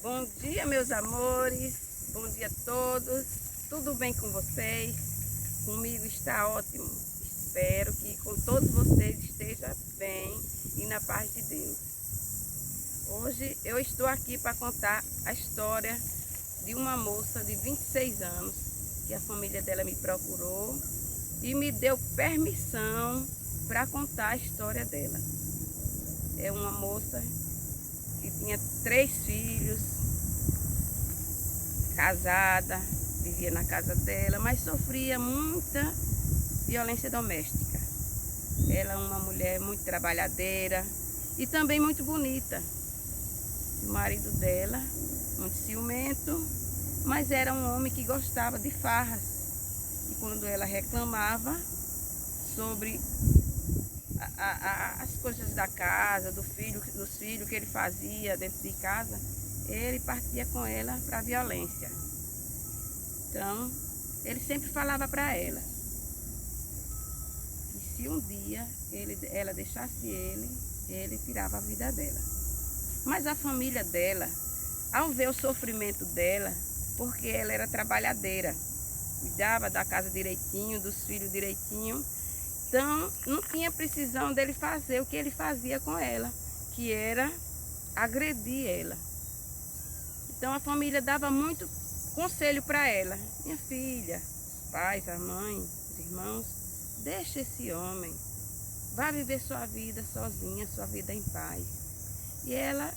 Bom dia, meus amores. Bom dia a todos. Tudo bem com vocês? Comigo está ótimo. Espero que com todos vocês esteja bem e na paz de Deus. Hoje eu estou aqui para contar a história de uma moça de 26 anos que a família dela me procurou e me deu permissão para contar a história dela. É uma moça que tinha 3 filhos, casada, vivia na casa dela, mas sofria muita violência doméstica. Ela é uma mulher muito trabalhadeira e também muito bonita. O marido dela, muito ciumento, mas era um homem que gostava de farras. E quando ela reclamava sobre as coisas da casa, dos filhos que ele fazia dentro de casa, ele partia com ela para a violência. Então, ele sempre falava para ela que se um dia ela deixasse ele tirava a vida dela. Mas a família dela, ao ver o sofrimento dela, porque ela era trabalhadeira, cuidava da casa direitinho, dos filhos direitinho, então não tinha precisão dele fazer o que ele fazia com ela, que era agredir ela. Então a família dava muito conselho para ela: minha filha, os pais, a mãe, os irmãos, deixa esse homem, vá viver sua vida sozinha, sua vida em paz. E ela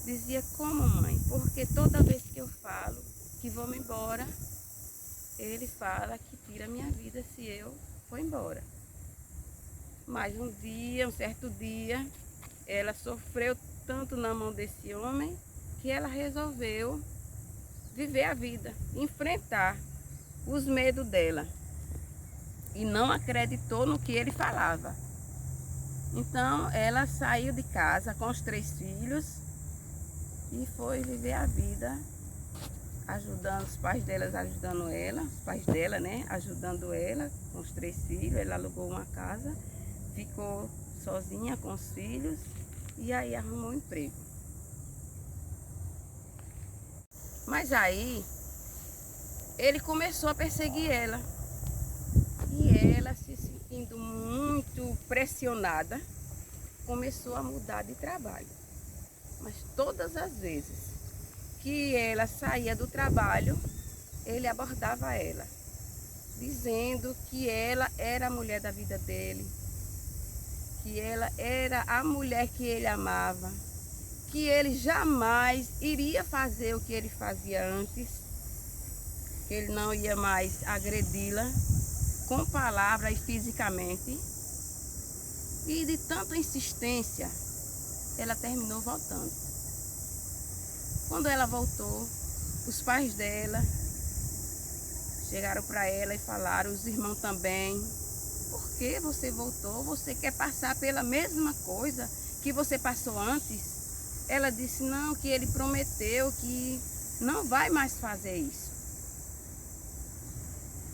dizia: como, mãe? Porque toda vez que eu falo que vou me embora, ele fala que tira a minha vida se eu for embora. Mas um certo dia, ela sofreu tanto na mão desse homem que ela resolveu viver a vida, enfrentar os medos dela e não acreditou no que ele falava. Então ela saiu de casa com os 3 filhos e foi viver a vida, ajudando os pais delas, ajudando ela, os pais dela, né, ajudando ela com os 3 filhos. Ela alugou uma casa, ficou sozinha com os filhos e aí arrumou um emprego. Mas aí ele começou a perseguir ela e ela, se sentindo muito pressionada, começou a mudar de trabalho. Mas todas as vezes que ela saía do trabalho, ele abordava ela, dizendo que ela era a mulher da vida dele, que ela era a mulher que ele amava, que ele jamais iria fazer o que ele fazia antes, que ele não ia mais agredi-la com palavras e fisicamente. E de tanta insistência, ela terminou voltando. Quando ela voltou, os pais dela chegaram para ela e falaram, os irmãos também: por que você voltou? Você quer passar pela mesma coisa que você passou antes? Ela disse não, que ele prometeu que não vai mais fazer isso.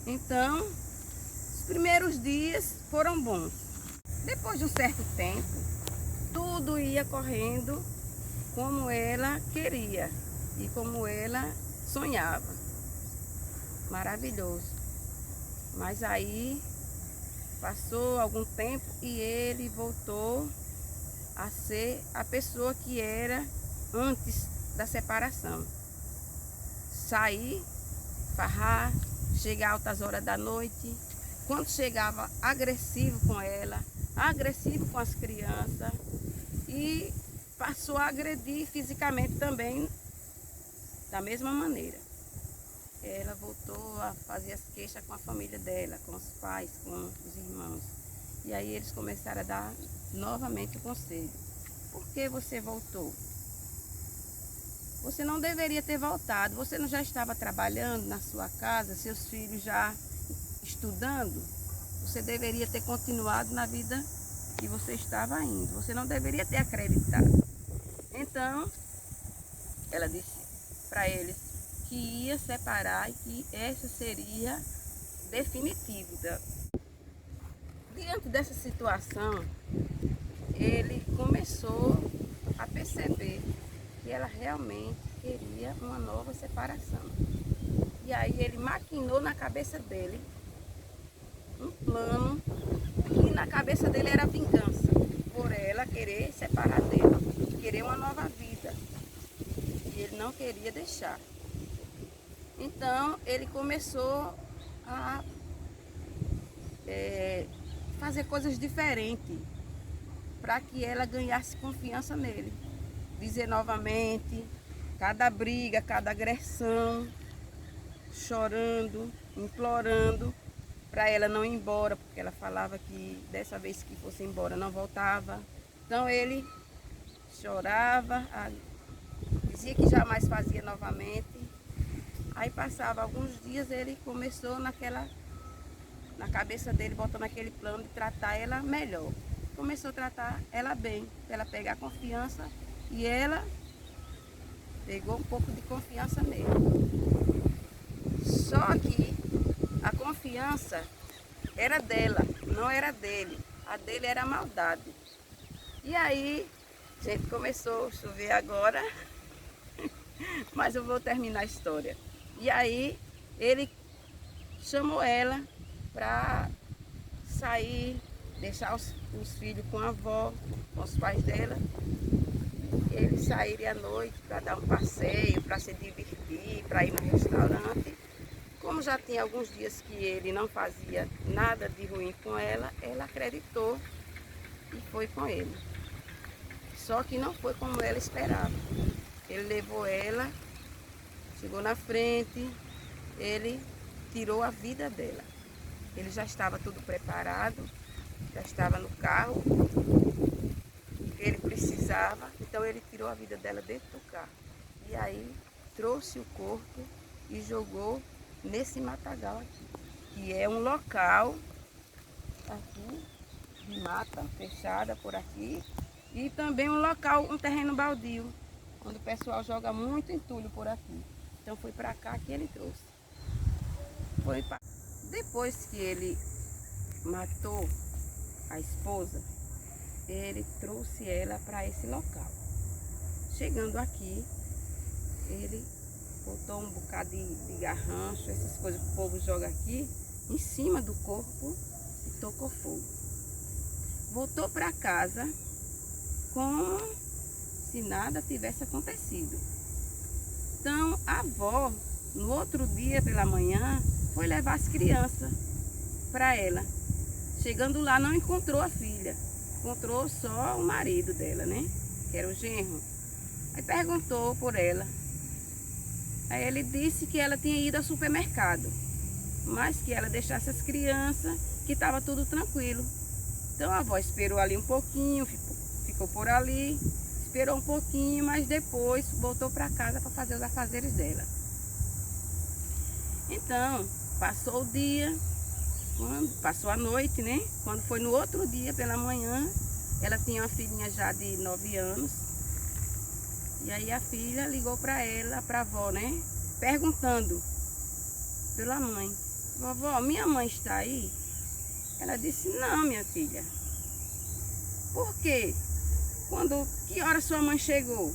Então, os primeiros dias foram bons. Depois de um certo tempo, tudo ia correndo como ela queria e como ela sonhava. Maravilhoso. Mas aí passou algum tempo e ele voltou a ser a pessoa que era antes da separação. Sair, farrar, chegar altas horas da noite. Quando chegava, agressivo com ela, agressivo com as crianças, e passou a agredir fisicamente também da mesma maneira. Ela voltou a fazer as queixas com a família dela, com os pais, com os irmãos. E aí eles começaram a dar novamente o conselho: por que você voltou? Você não deveria ter voltado. Você não já estava trabalhando na sua casa, seus filhos já estudando? Você deveria ter continuado na vida que você estava indo. Você não deveria ter acreditado. Então, ela disse para eles que ia separar e que essa seria definitiva. Diante dessa situação, ele começou a perceber que ela realmente queria uma nova separação. E aí ele maquinou na cabeça dele um plano que na cabeça dele era vingança por ela querer separar dele, querer uma nova vida. E ele não queria deixar. Então ele começou a fazer coisas diferentes para que ela ganhasse confiança nele. Dizer novamente, cada briga, cada agressão, chorando, implorando para ela não ir embora, porque ela falava que dessa vez que fosse embora não voltava. Então ele chorava, dizia que jamais fazia novamente. Aí passava alguns dias, ele começou na cabeça dele, botando aquele plano de tratar ela melhor. Começou a tratar ela bem, para ela pegar confiança, e ela pegou um pouco de confiança nele. Só que a confiança era dela, não era dele. A dele era a maldade. E aí, a gente começou a chover agora, mas eu vou terminar a história. E aí, ele chamou ela para sair, deixar os filhos com a avó, com os pais dela. Eles saírem à noite para dar um passeio, para se divertir, para ir no restaurante. Como já tinha alguns dias que ele não fazia nada de ruim com ela, ela acreditou e foi com ele. Só que não foi como ela esperava. Ele levou ela, chegou na frente, ele tirou a vida dela. Ele já estava tudo preparado, já estava no carro que ele precisava, então ele tirou a vida dela dentro do carro. E aí trouxe o corpo e jogou nesse matagal aqui, que é um local aqui de mata fechada por aqui, e também um local, um terreno baldio, onde o pessoal joga muito entulho por aqui. Então foi para cá que ele trouxe. Depois que ele matou a esposa, ele trouxe ela para esse local. Chegando aqui, ele botou um bocado de garrancho, essas coisas que o povo joga aqui, em cima do corpo e tocou fogo. Voltou para casa como se nada tivesse acontecido. Então a avó, no outro dia pela manhã, foi levar as crianças para ela. Chegando lá, não encontrou a filha, encontrou só o marido dela, né? Que era o genro. Aí perguntou por ela. Aí ele disse que ela tinha ido ao supermercado, mas que ela deixasse as crianças, que estava tudo tranquilo. Então a avó esperou ali um pouquinho, ficou por ali, esperou um pouquinho, mas depois voltou para casa para fazer os afazeres dela. Então, passou o dia, passou a noite, né? Quando foi no outro dia pela manhã, ela tinha uma filhinha já de 9 anos. E aí a filha ligou para ela, para a avó, né? Perguntando pela mãe. Vovó, minha mãe está aí? Ela disse, não, minha filha. Por quê? Que hora sua mãe chegou?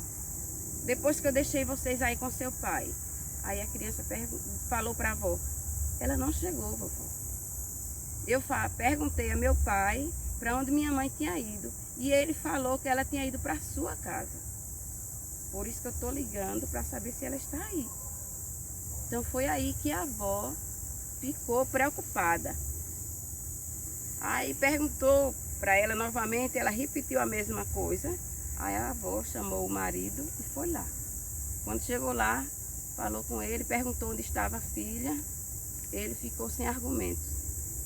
Depois que eu deixei vocês aí com seu pai. Aí a criança falou para a avó, ela não chegou, vovó. Eu perguntei a meu pai para onde minha mãe tinha ido. E ele falou que ela tinha ido para sua casa. Por isso que eu estou ligando para saber se ela está aí. Então foi aí que a avó ficou preocupada. Aí perguntou para ela novamente, ela repetiu a mesma coisa. Aí a avó chamou o marido e foi lá. Quando chegou lá, falou com ele, perguntou onde estava a filha. Ele ficou sem argumentos.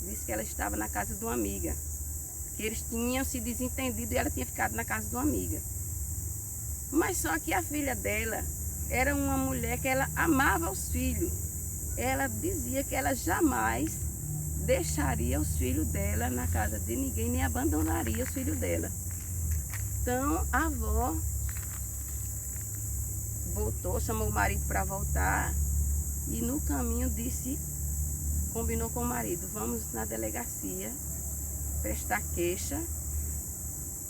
Disse que ela estava na casa de uma amiga. Que eles tinham se desentendido e ela tinha ficado na casa de uma amiga. Mas só que a filha dela era uma mulher que ela amava os filhos. Ela dizia que ela jamais deixaria os filhos dela na casa de ninguém, nem abandonaria os filhos dela. Então a avó voltou, chamou o marido para voltar e no caminho combinou com o marido, vamos na delegacia prestar queixa,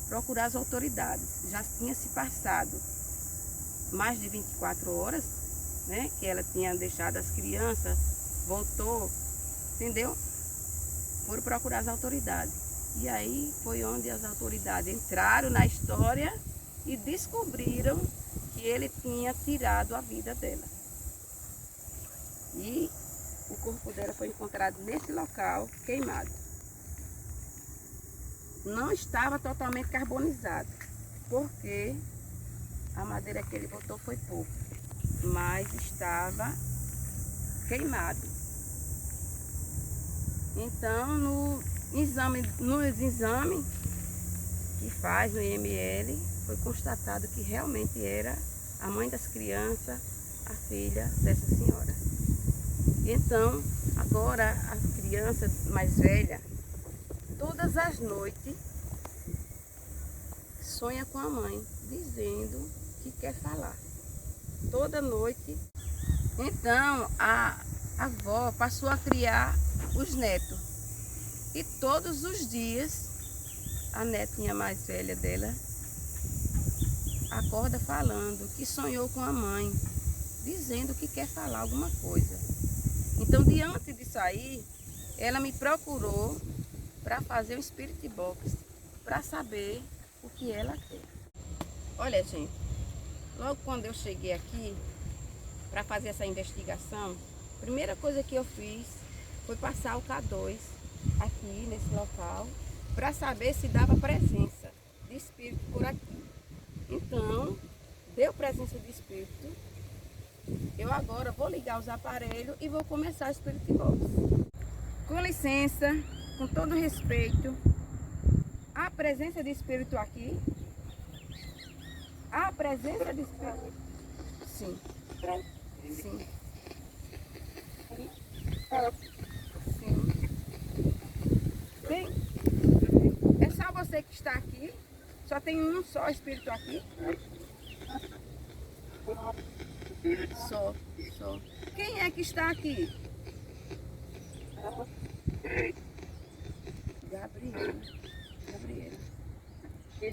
procurar as autoridades. Já tinha se passado mais de 24 horas, né? Que ela tinha deixado as crianças, voltou, entendeu? Foram procurar as autoridades. E aí foi onde as autoridades entraram na história e descobriram que ele tinha tirado a vida dela. E o corpo dela foi encontrado nesse local, queimado. Não estava totalmente carbonizado, porque a madeira que ele botou foi pouco, mas estava queimado. Então, nos exames que faz no IML, foi constatado que realmente era a mãe das crianças, a filha dessa senhora. Então, agora a criança mais velha, todas as noites, sonha com a mãe, dizendo que quer falar. Toda noite. Então, a avó passou a criar os netos. E todos os dias, a netinha mais velha dela acorda falando que sonhou com a mãe, dizendo que quer falar alguma coisa. Então, diante disso aí, ela me procurou para fazer um spirit box, para saber o que ela quer. Olha, gente, logo quando eu cheguei aqui para fazer essa investigação, a primeira coisa que eu fiz foi passar o K2 aqui nesse local para saber se dava presença de espírito por aqui. Então, deu presença de espírito. Eu agora vou ligar os aparelhos e vou começar o Spirit Box. Com licença, com todo respeito, há presença de espírito aqui? Há presença de espírito? Sim. Sim. Sim. Tem? É só você que está aqui? Só tem um só espírito aqui? Só. Quem é que está aqui? Gabriela.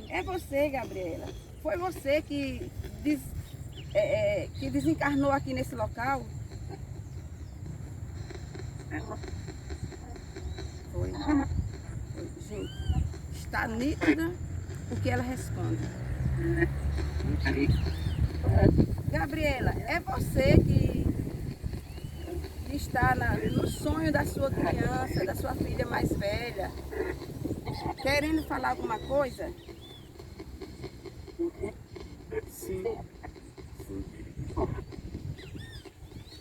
É você, Gabriela. Foi você que desencarnou aqui nesse local? Foi. Gente, está nítida o que ela responde. Gabriela, é você que está no sonho da sua criança, da sua filha mais velha, querendo falar alguma coisa? Sim.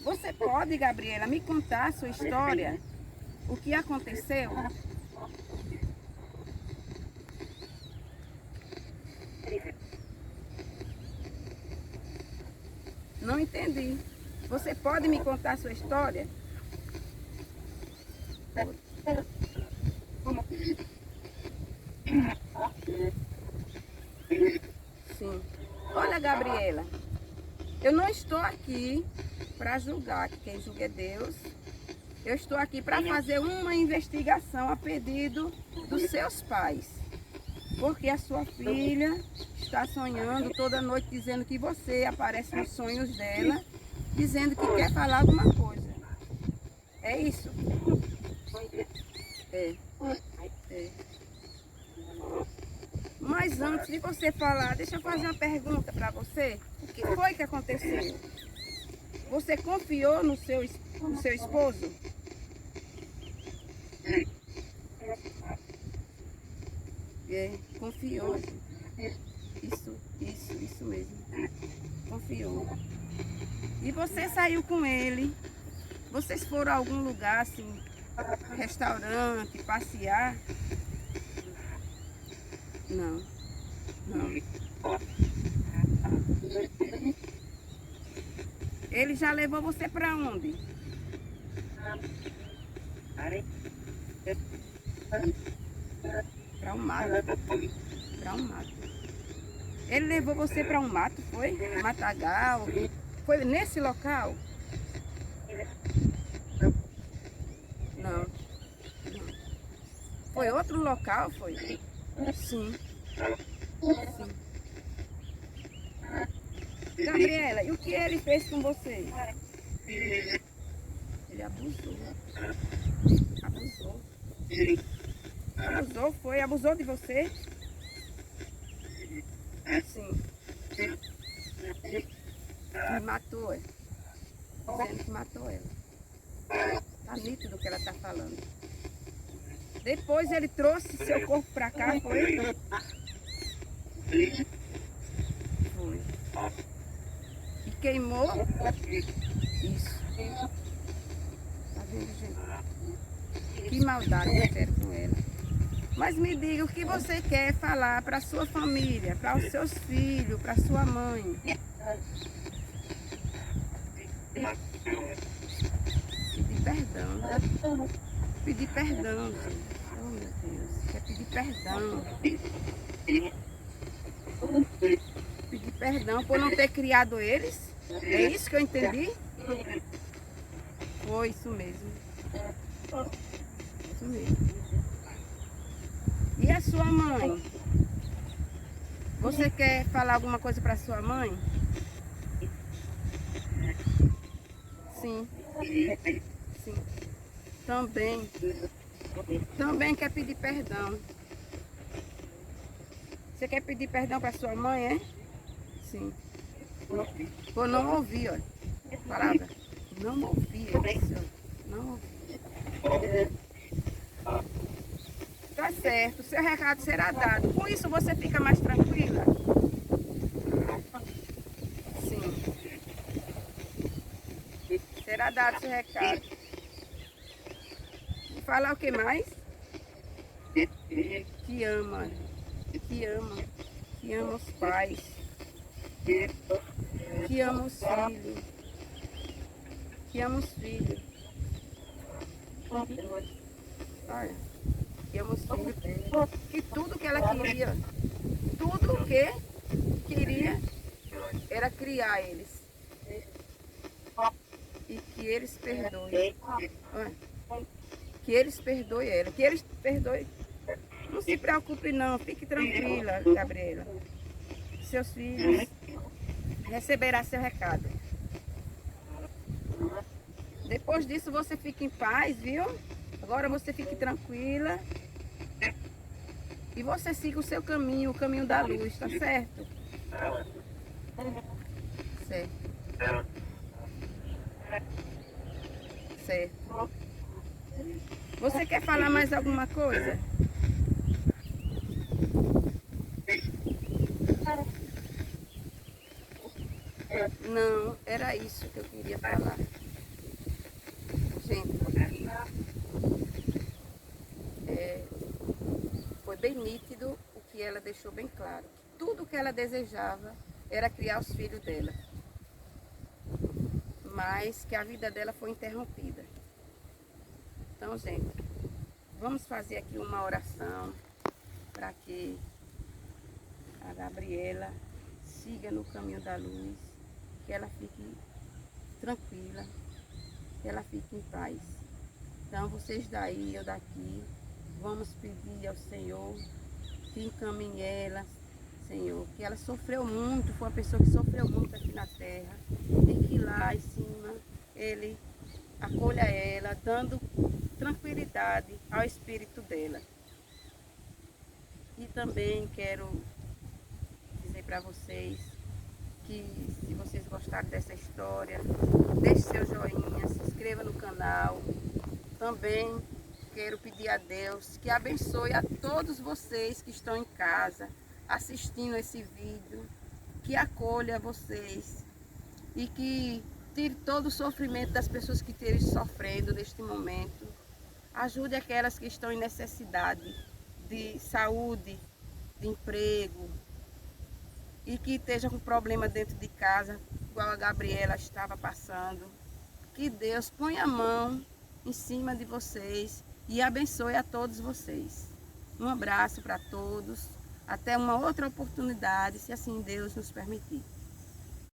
Você pode, Gabriela, me contar a sua história? O que aconteceu? Não entendi. Você pode me contar a sua história? Sim. Olha, Gabriela, eu não estou aqui para julgar, que quem julga é Deus. Eu estou aqui para fazer uma investigação a pedido dos seus pais. Porque a sua filha está sonhando toda noite dizendo que você aparece nos sonhos dela, dizendo que quer falar alguma coisa. É isso? É. Mas antes de você falar, deixa eu fazer uma pergunta para você. O que foi que aconteceu? Você confiou no seu esposo? É, confiou. Isso mesmo. Confiou. E você saiu com ele. Vocês foram a algum lugar, assim, restaurante, passear? Não. Ele já levou você para onde? Para um mato. Ele levou você para um mato, foi? Matagal. Foi nesse local? Não. Foi outro local, foi? Sim. Gabriela, e o que ele fez com você? Ele abusou. Abusou. Abusou, foi? Abusou de você? Sim. E matou ela. Dizendo que matou ela. Tá nítido o que ela tá falando. Depois ele trouxe seu corpo pra cá, foi? Foi. E queimou? Isso. Tá vendo, gente? Que maldade fizeram com ela. Mas me diga, o que você quer falar para sua família, para os seus filhos, para sua mãe? Pedir perdão. Pedir perdão, gente. Oh, meu Deus. Quer pedir perdão. Pedir perdão por não ter criado eles? É isso que eu entendi? Foi isso mesmo. Isso mesmo. E a sua mãe? Você quer falar alguma coisa para sua mãe? Sim. Sim. Também. Também quer pedir perdão. Você quer pedir perdão para sua mãe, é? Sim. Por não ouvir, olha. Palavra. Não ouvi, não ouvi. Tá certo, seu recado será dado. Com isso você fica mais tranquila? Sim. Será dado seu recado. E falar o que mais? Que ama. Que ama. Que ama os pais. Que ama os filhos. Que ama os filhos. Olha. Que ama os filhos. Que tudo que ela queria, tudo que queria era criar eles. E que eles perdoem. Olha. Que eles perdoem ela. Que eles perdoem. Não se preocupe não, fique tranquila, Gabriela. Seus filhos receberão seu recado. Depois disso você fica em paz, viu? Agora você fique tranquila. E você siga o seu caminho, o caminho da luz, tá certo? Certo. Certo. Você quer falar mais alguma coisa? Não, era isso que eu queria falar. Gente, foi bem nítido o que ela deixou bem claro. Tudo que ela desejava era criar os filhos dela. Mas que a vida dela foi interrompida. Então, gente, vamos fazer aqui uma oração para que a Gabriela siga no caminho da luz, que ela fique tranquila, que ela fique em paz. Então, vocês daí, eu daqui, vamos pedir ao Senhor que encaminhe ela, Senhor, que ela sofreu muito, foi uma pessoa que sofreu muito aqui na terra, e que lá em cima Ele acolha ela, dando tranquilidade ao espírito dela. E também quero dizer para vocês que se vocês gostarem dessa história, deixe seu joinha, se inscreva no canal. Também quero pedir a Deus que abençoe a todos vocês que estão em casa assistindo esse vídeo, que acolha vocês e que tire todo o sofrimento das pessoas que estejam sofrendo neste momento. Ajude aquelas que estão em necessidade de saúde, de emprego e que estejam com problema dentro de casa, igual a Gabriela estava passando. Que Deus ponha a mão em cima de vocês e abençoe a todos vocês. Um abraço para todos. Até uma outra oportunidade, se assim Deus nos permitir.